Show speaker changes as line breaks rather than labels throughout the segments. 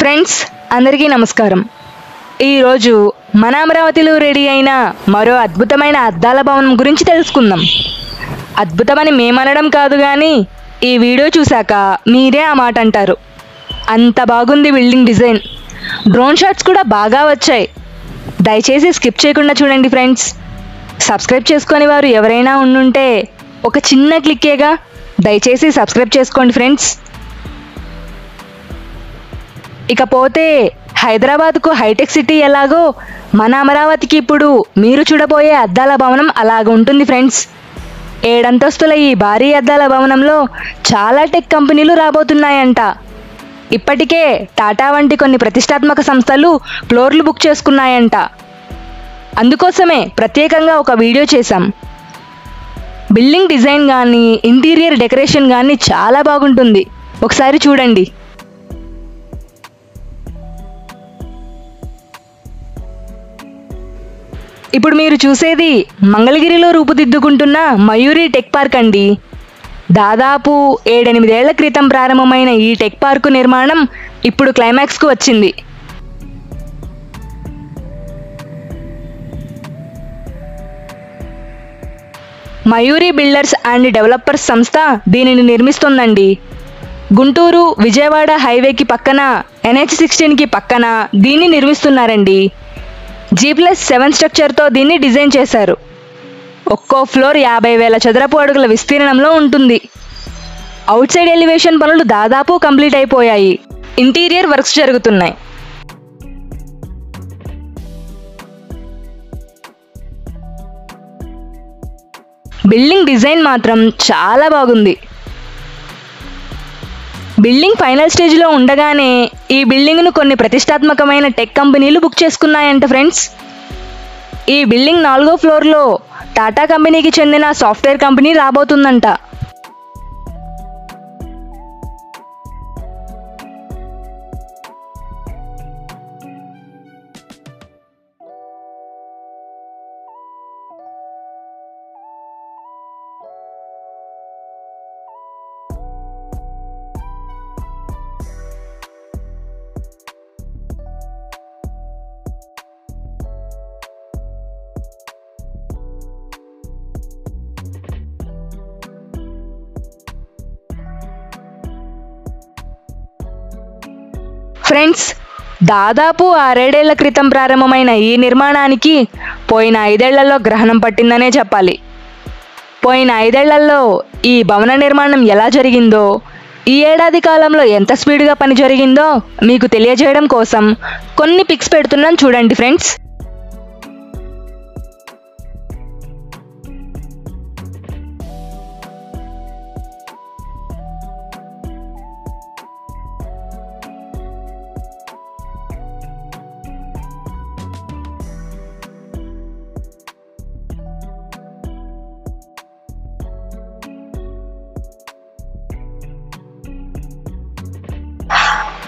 Friends అందరికీ నమస్కారం. ఈరోజు మన అమరావతిలో రెడీ అయిన మరో అద్భుతమైన అద్దాల భవనం గురించి తెలుసుకుందాం. అద్భుతమని మేమనడం కాదు కానీ ఈ వీడియో చూశాక మీరే ఆ మాట అంటారు. అంత బాగుంది బిల్డింగ్ డిజైన్. డ్రోన్ షాట్స్ కూడా బాగా వచ్చాయి. దయచేసి స్కిప్ చేయకుండా చూడండి ఫ్రెండ్స్. సబ్స్క్రైబ్ చేసుకొని వారు ఎవరైనా ఉండుంటే ఒక చిన్న క్లిక్కేగా, దయచేసి సబ్స్క్రైబ్ చేసుకోండి ఫ్రెండ్స్. ఇకపోతే హైదరాబాద్కు హైటెక్ సిటీ ఎలాగో మన అమరావతికి ఇప్పుడు మీరు చూడబోయే అద్దాల భవనం అలాగ ఉంటుంది ఫ్రెండ్స్. 7 అంతస్తుల ఈ భారీ అద్దాల భవనంలో చాలా టెక్ కంపెనీలు రాబోతున్నాయంట. ఇప్పటికే టాటా వంటి కొన్ని ప్రతిష్టాత్మక సంస్థలు ఫ్లోర్లు బుక్ చేసుకున్నాయంట. అందుకోసమే ప్రత్యేకంగా ఒక వీడియో చేశాం. బిల్డింగ్ డిజైన్ కానీ ఇంటీరియర్ డెకరేషన్ కానీ చాలా బాగుంటుంది. ఒకసారి చూడండి. ఇప్పుడు మీరు చూసేది మంగళగిరిలో రూపుదిద్దుకుంటున్న మయూరి టెక్ పార్క్ అండి. దాదాపు 7-8 ఏళ్ల క్రితం ప్రారంభమైన ఈ టెక్ పార్కు నిర్మాణం ఇప్పుడు క్లైమాక్స్కు వచ్చింది. మయూరి బిల్డర్స్ అండ్ డెవలపర్స్ సంస్థ దీనిని నిర్మిస్తోందండి. గుంటూరు విజయవాడ హైవేకి పక్కన NH16కి పక్కన దీన్ని నిర్మిస్తున్నారండి. G+7 స్ట్రక్చర్తో దీన్ని డిజైన్ చేశారు. ఒక్కో ఫ్లోర్ 50,000 చదరపు అడుగుల విస్తీర్ణంలో ఉంటుంది. అవుట్ సైడ్ ఎలివేషన్ పనులు దాదాపు కంప్లీట్ అయిపోయాయి. ఇంటీరియర్ వర్క్స్ జరుగుతున్నాయి. బిల్డింగ్ డిజైన్ మాత్రం చాలా బాగుంది. బిల్డింగ్ ఫైనల్ స్టేజ్లో ఉండగానే ఈ బిల్డింగ్ను కొన్ని ప్రతిష్టాత్మకమైన టెక్ కంపెనీలు బుక్ చేసుకున్నాయంట ఫ్రెండ్స్. ఈ బిల్డింగ్ 4వ ఫ్లోర్లో టాటా కంపెనీకి చెందిన సాఫ్ట్వేర్ కంపెనీ రాబోతుందంట. ఫ్రెండ్స్, దాదాపు 6-7 ఏళ్ల క్రితం ప్రారంభమైన ఈ నిర్మాణానికి పోయిన 5 ఏళ్లలో గ్రహణం పట్టిందనే చెప్పాలి. పోయిన 5 ఏళ్లలో ఈ భవన నిర్మాణం ఎలా జరిగిందో, ఈ ఏడాది కాలంలో ఎంత స్పీడ్గా పని జరిగిందో మీకు తెలియజేయడం కోసం కొన్ని పిక్స్ పెడుతున్నాను చూడండి ఫ్రెండ్స్.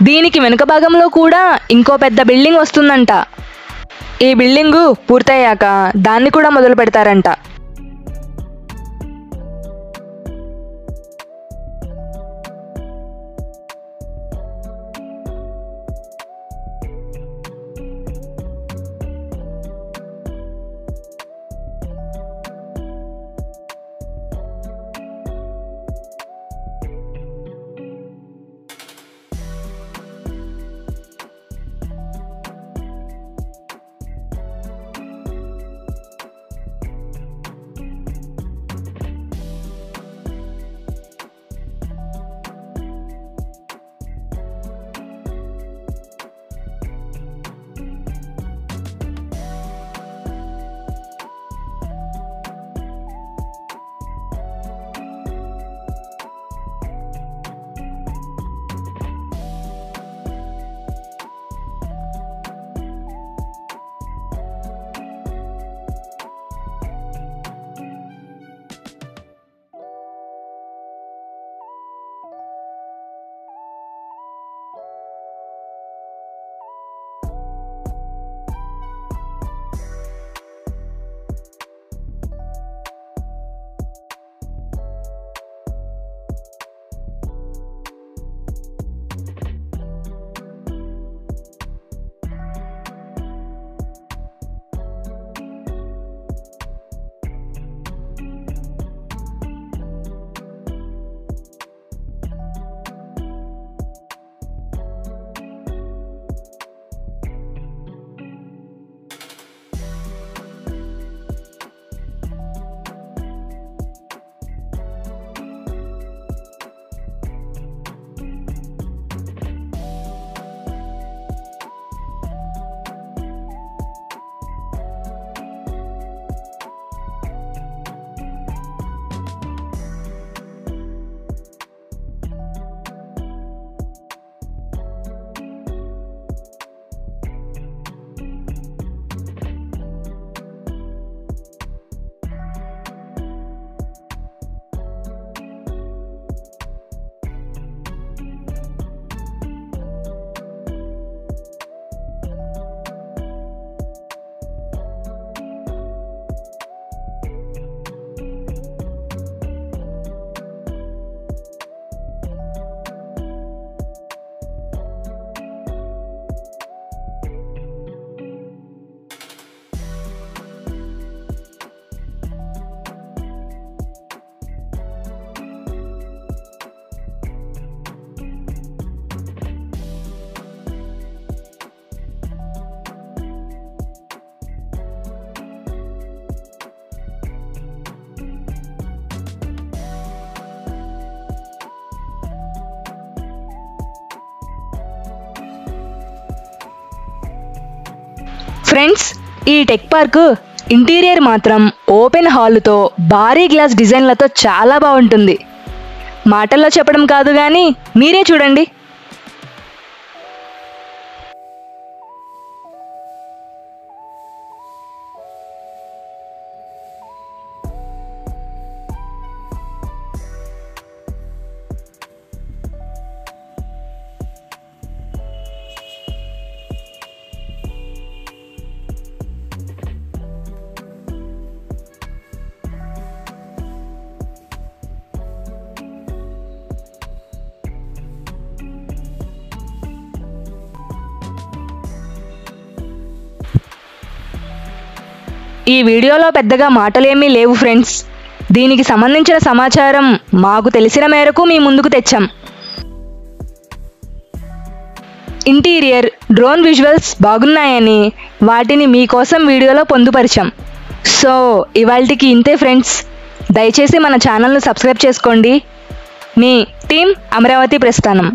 దీనికి వెనుక భాగంలో కూడా ఇంకో పెద్ద బిల్డింగ్ వస్తుందంట. ఈ బిల్డింగు పూర్తయ్యాక దాన్ని కూడా మొదలు పెడతారంట. ఫ్రెండ్స్, ఈ టెక్ పార్క్ ఇంటీరియర్ మాత్రం ఓపెన్ హాల్తో భారీ గ్లాస్ డిజైన్లతో చాలా బాగుంటుంది. మాటల్లో చెప్పడం కాదు కానీ మీరే చూడండి. ఈ వీడియోలో పెద్దగా మాటలేమీ లేవు ఫ్రెండ్స్. దీనికి సంబంధించిన సమాచారం మాకు తెలిసిన మేరకు మీ ముందుకు తెచ్చాం. ఇంటీరియర్, డ్రోన్ విజువల్స్ బాగున్నాయని వాటిని మీకోసం వీడియోలో పొందుపరిచాం. సో ఇవాల్టికి ఇంతే ఫ్రెండ్స్. దయచేసి మన ఛానల్ను సబ్స్క్రైబ్ చేసుకోండి. మీ టీం అమరావతి ప్రస్థానం.